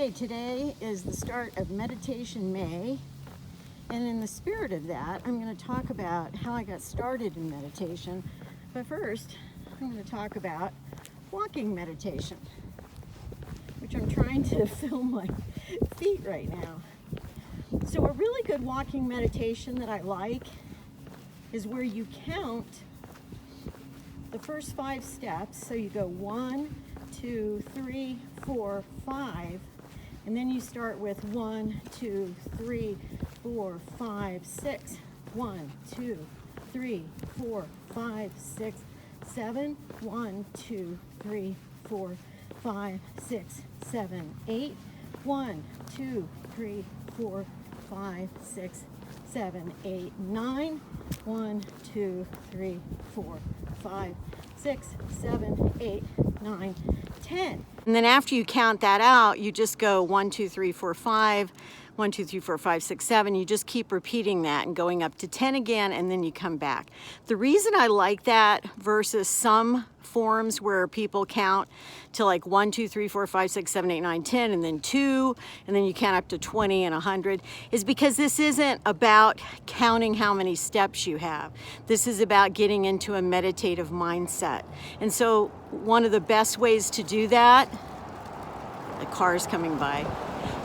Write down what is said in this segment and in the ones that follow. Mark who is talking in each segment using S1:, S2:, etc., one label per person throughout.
S1: Okay, today is the start of Meditation May, and in the spirit of that, I'm going to talk about how I got started in meditation. But first, I'm going to talk about walking meditation, which I'm trying to film my feet right now. So a really good walking meditation that I like is where you count the first 5 steps. So you go 1, 2, 3, 4, 5, and then you start with 1, 2, 3, 4, 5, 6. 1, 2, 3, 4, 5, 6, 7. 1, 2, 3, 4, 5, 6, 7, 8. 1, 2, 3, 4, 5, 6, 7, 8, 9. 1, 2, 3, 4, 5, 6, 7, 8, 9, 10. And then after you count that out, you just go 1, 2, 3, 4, 5, 1, 2, 3, 4, 5, 6, 7. You just keep repeating that and going up to 10 again, and then you come back. The reason I like that versus some forms where people count to like 1, 2, 3, 4, 5, 6, 7, 8, 9, 10, and then 2, and then you count up to 20 and 100, is because this isn't about counting how many steps you have. This is about getting into a meditative mindset. And so one of the best ways to do that, the car's coming by.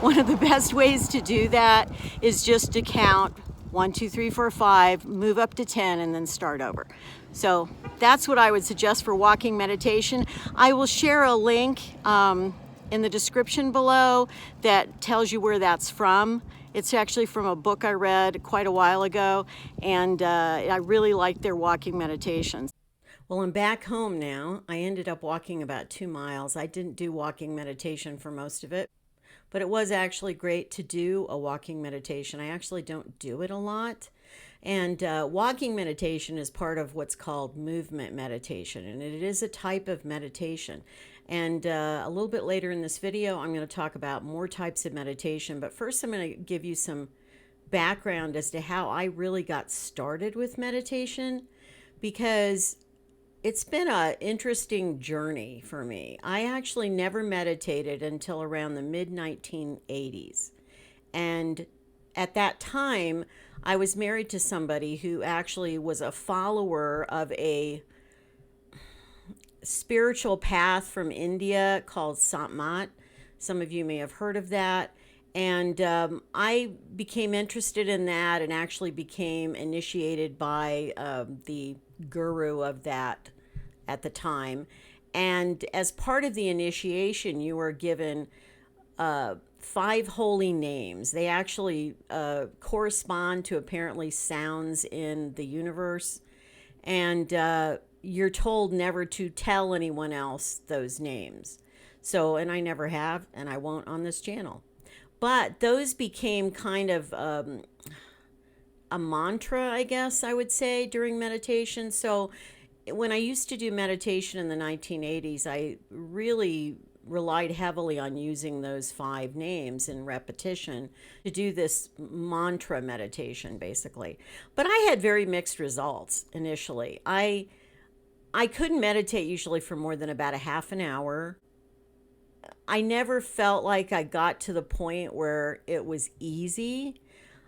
S1: One of the best ways to do that is just to count 1, 2, 3, 4, 5, move up to 10, and then start over. So that's what I would suggest for walking meditation. I will share a link in the description below that tells you where that's from. It's actually from a book I read quite a while ago, and I really like their walking meditations. Well, I'm back home now. I ended up walking about 2 miles. I didn't do walking meditation for most of it, but it was actually great to do a walking meditation. I actually don't do it a lot. And walking meditation is part of what's called movement meditation, and it is a type of meditation. And a little bit later in this video, I'm going to talk about more types of meditation. But first, I'm going to give you some background as to how I really got started with meditation, because it's been an interesting journey for me. I actually never meditated until around the mid-1980s. And at that time, I was married to somebody who actually was a follower of a spiritual path from India called Satmat. Some of you may have heard of that. And I became interested in that and actually became initiated by the guru of that at the time. And as part of the initiation, you were given 5 holy names. They actually correspond to apparently sounds in the universe. And you're told never to tell anyone else those names. So, and I never have, and I won't on this channel. But those became kind of a mantra, I guess I would say, during meditation. So when I used to do meditation in the 1980s, I really relied heavily on using those 5 names in repetition to do this mantra meditation, basically. But I had very mixed results initially. I couldn't meditate usually for more than about a half an hour. I never felt like I got to the point where it was easy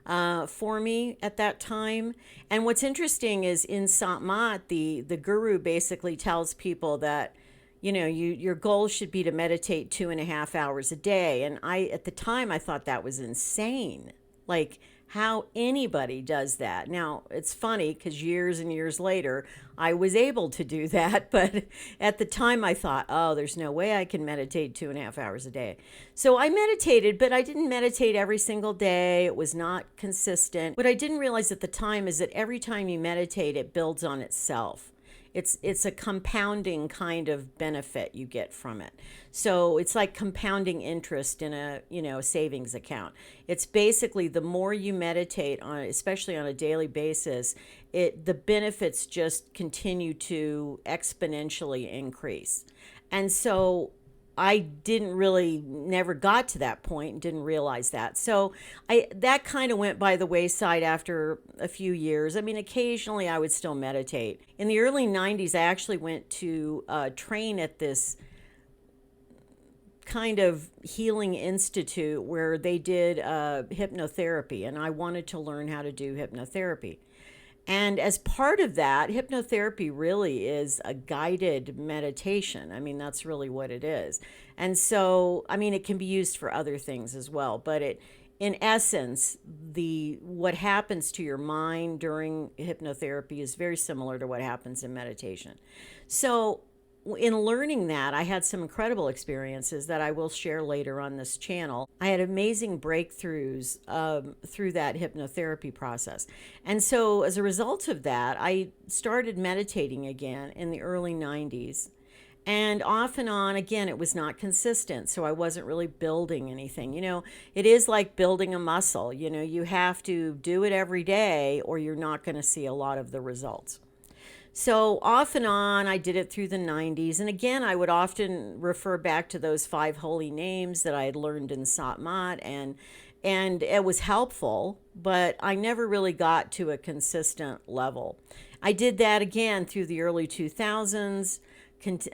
S1: for me at that time. And what's interesting is in Satmat, the guru basically tells people that, you know, your goal should be to meditate 2.5 hours a day. And at the time, I thought that was insane. Like, how anybody does that. Now, it's funny because years and years later, I was able to do that. But at the time, I thought, oh, there's no way I can meditate 2.5 hours a day. So I meditated, but I didn't meditate every single day. It was not consistent. What I didn't realize at the time is that every time you meditate, it builds on itself. It's a compounding kind of benefit you get from it. So it's like compounding interest in a savings account. It's basically the more you meditate on, especially on a daily basis, the benefits just continue to exponentially increase. And so I never got to that point and didn't realize that. So that kind of went by the wayside after a few years. I mean, occasionally I would still meditate. In the early 90s, I actually went to train at this
S2: kind of healing institute where they did hypnotherapy, and I wanted to learn how to do hypnotherapy. And as part of that, hypnotherapy really is a guided meditation. I mean, that's really what it is. And so, I mean, it can be used for other things as well, but in essence, the what happens to your mind during hypnotherapy is very similar to what happens in meditation. So, in learning that, I had some incredible experiences that I will share later on this channel. I had amazing breakthroughs through that hypnotherapy process. And so, as a result of that, I started meditating again in the early 90s. And off and on, again, it was not consistent. So I wasn't really building anything. It is like building a muscle. You have to do it every day or you're not going to see a lot of the results. So off and on, I did it through the 90s. And again, I would often refer back to those 5 holy names that I had learned in Satmat, and it was helpful, but I never really got to a consistent level. I did that again through the early 2000s.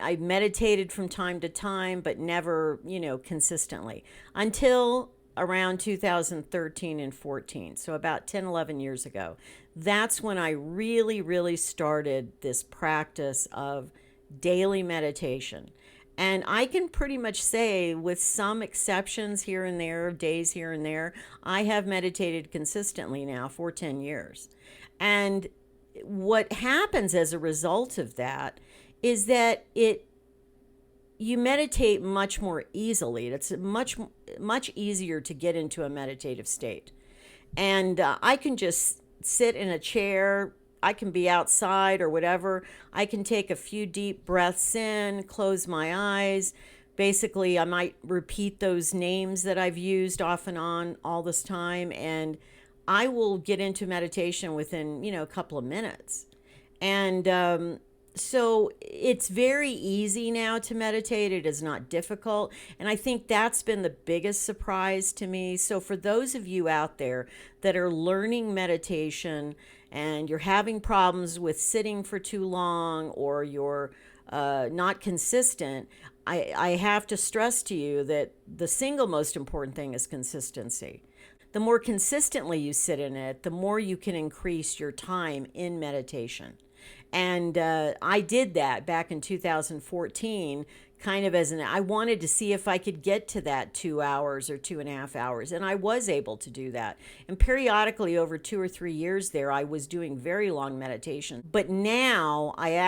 S2: I meditated from time to time, but never, consistently until around 2013 and 14. So about 10, 11 years ago. That's when I really, really started this practice of daily meditation. And I can pretty much say, with some exceptions here and there, days here and there, I have meditated consistently now for 10 years. And what happens as a result of that is that you meditate much more easily. It's much easier to get into a meditative state. And I can just sit in a chair. I can be outside or whatever. I can take a few deep breaths in, close my eyes. Basically, I might repeat those names that I've used off and on all this time, and I will get into meditation within, a couple of minutes. And so it's very easy now to meditate. It is not difficult. And I think that's been the biggest surprise to me. So for those of you out there that are learning meditation and you're having problems with sitting for too long, or you're not consistent, I have to stress to you that the single most important thing is consistency. The more consistently you sit in it, the more you can increase your time in meditation. And I did that back in 2014, kind of I wanted to see if I could get to that 2 hours or 2.5 hours. And I was able to do that. And periodically over 2 or 3 years there, I was doing very long meditation. But now I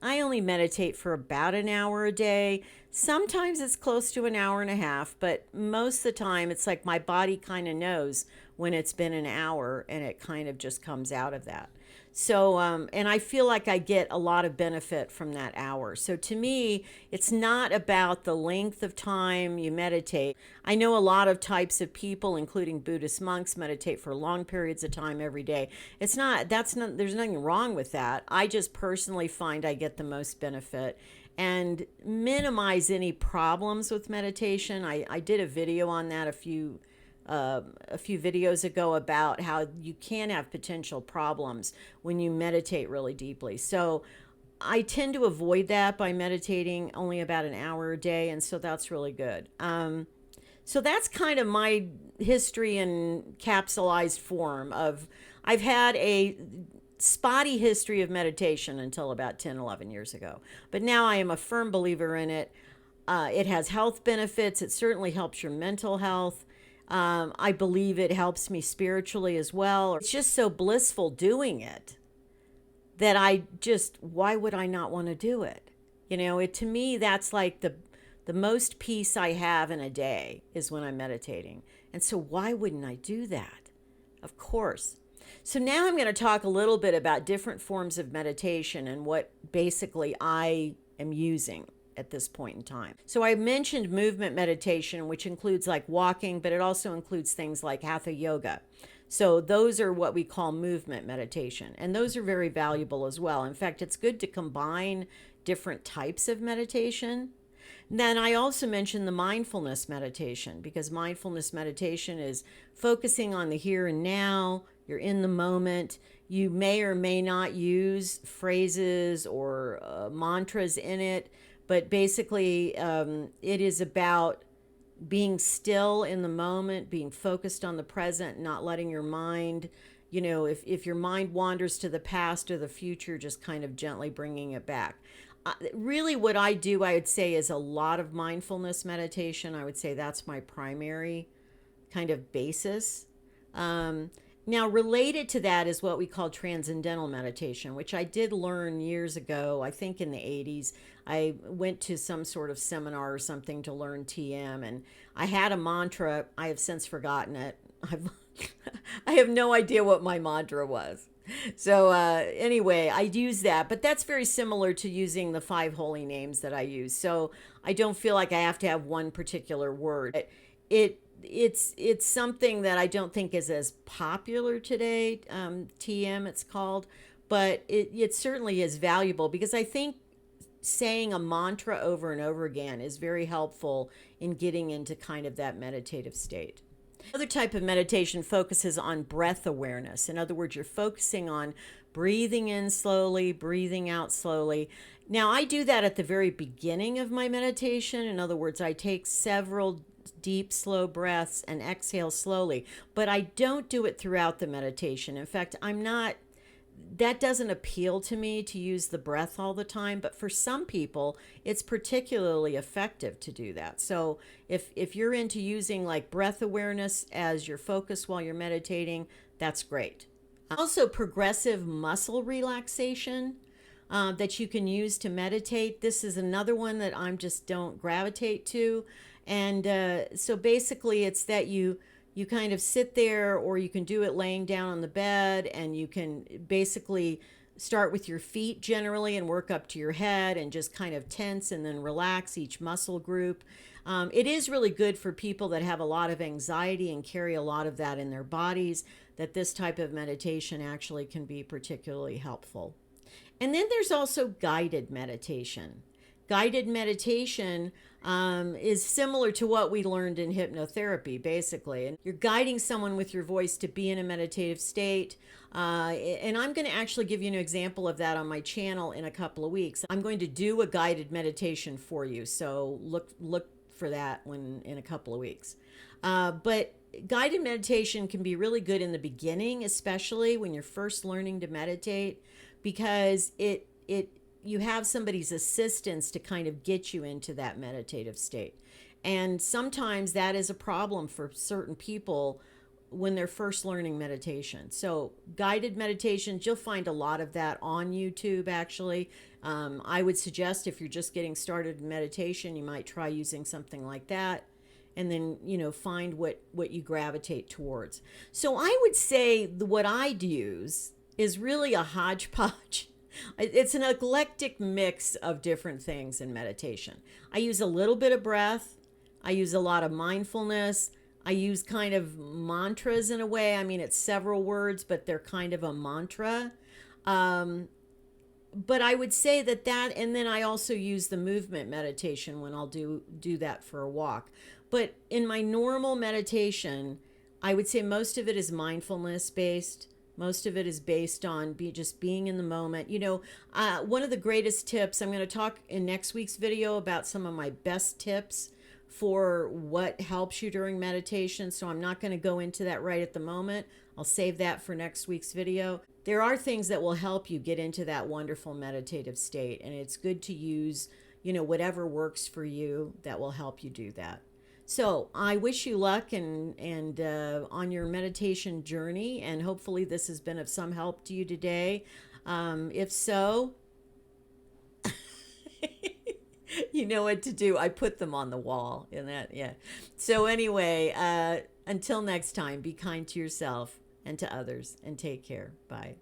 S2: only meditate for about an hour a day. Sometimes it's close to an hour and a half, but most of the time it's like my body kind of knows when it's been an hour, and it kind of just comes out of that. So, and I feel like I get a lot of benefit from that hour. So to me, it's not about the length of time you meditate. I know a lot of types of people, including Buddhist monks, meditate for long periods of time every day. There's nothing wrong with that. I just personally find I get the most benefit and minimize any problems with meditation. I did a video on that a few videos ago about how you can have potential problems when you meditate really deeply. So I tend to avoid that by meditating only about an hour a day, and so that's really good. So that's kind of my history in capsulized form of I've had a spotty history of meditation until about 10, 11 years ago. But now I am a firm believer in it. It has health benefits. It certainly helps your mental health. I believe it helps me spiritually as well. It's just so blissful doing it that why would I not want to do it? To me, that's like the most peace I have in a day is when I'm meditating. And so why wouldn't I do that? Of course. So now I'm going to talk a little bit about different forms of meditation and what basically I am using at this point in time. So I mentioned movement meditation, which includes like walking, but it also includes things like hatha yoga. So those are what we call movement meditation, and those are very valuable as well. In fact, it's good to combine different types of meditation. And then I also mentioned the mindfulness meditation, because mindfulness meditation is focusing on the here and now. You're in the moment. You may or may not use phrases or mantras in it, But basically, it is about being still in the moment, being focused on the present, not letting your mind, if your mind wanders to the past or the future, just kind of gently bringing it back. Really, what I do, I would say, is a lot of mindfulness meditation. I would say that's my primary kind of basis. Now, related to that is what we call transcendental meditation, which I did learn years ago, I think in the 80s. I went to some sort of seminar or something to learn TM, and I had a mantra. I have since forgotten it. I have no idea what my mantra was. So, anyway, I use that, but that's very similar to using the five holy names that I use. So I don't feel like I have to have one particular word. It's something that I don't think is as popular today. TM, it's called, but it certainly is valuable because I think saying a mantra over and over again is very helpful in getting into kind of that meditative state. Another type of meditation focuses on breath awareness. In other words, you're focusing on breathing in slowly, breathing out slowly. Now, I do that at the very beginning of my meditation. In other words, I take several deep, slow breaths and exhale slowly, but I don't do it throughout the meditation. In fact, that doesn't appeal to me to use the breath all the time, but for some people it's particularly effective to do that. So if you're into using like breath awareness as your focus while you're meditating, that's great. Also, progressive muscle relaxation that you can use to meditate. This is another one that I'm just don't gravitate to. And so basically it's that you kind of sit there, or you can do it laying down on the bed, and you can basically start with your feet generally and work up to your head and just kind of tense and then relax each muscle group. It is really good for people that have a lot of anxiety and carry a lot of that in their bodies, that this type of meditation actually can be particularly helpful. And then there's also guided meditation. Guided meditation is similar to what we learned in hypnotherapy, basically. And you're guiding someone with your voice to be in a meditative state. And I'm going to actually give you an example of that on my channel in a couple of weeks. I'm going to do a guided meditation for you, so look for that in a couple of weeks. But guided meditation can be really good in the beginning, especially when you're first learning to meditate, because you have somebody's assistance to kind of get you into that meditative state. And sometimes that is a problem for certain people when they're first learning meditation. So guided meditations, you'll find a lot of that on YouTube, actually. I would suggest if you're just getting started in meditation, you might try using something like that, and then, find what you gravitate towards. So I would say what I'd use is really a hodgepodge. It's an eclectic mix of different things in meditation. I use a little bit of breath. I use a lot of mindfulness. I use kind of mantras in a way. I mean, it's several words, but they're kind of a mantra. But I would say that, and then I also use the movement meditation when I'll do that for a walk. But in my normal meditation, I would say most of it is mindfulness based. Most of it is based on just being in the moment. One of the greatest tips, I'm going to talk in next week's video about some of my best tips for what helps you during meditation. So I'm not going to go into that right at the moment. I'll save that for next week's video. There are things that will help you get into that wonderful meditative state. And it's good to use, whatever works for you that will help you do that. So I wish you luck and on your meditation journey, and hopefully this has been of some help to you today. If so, you know what to do. I put them on the wall in that, yeah. So anyway, until next time, be kind to yourself and to others, and take care. Bye.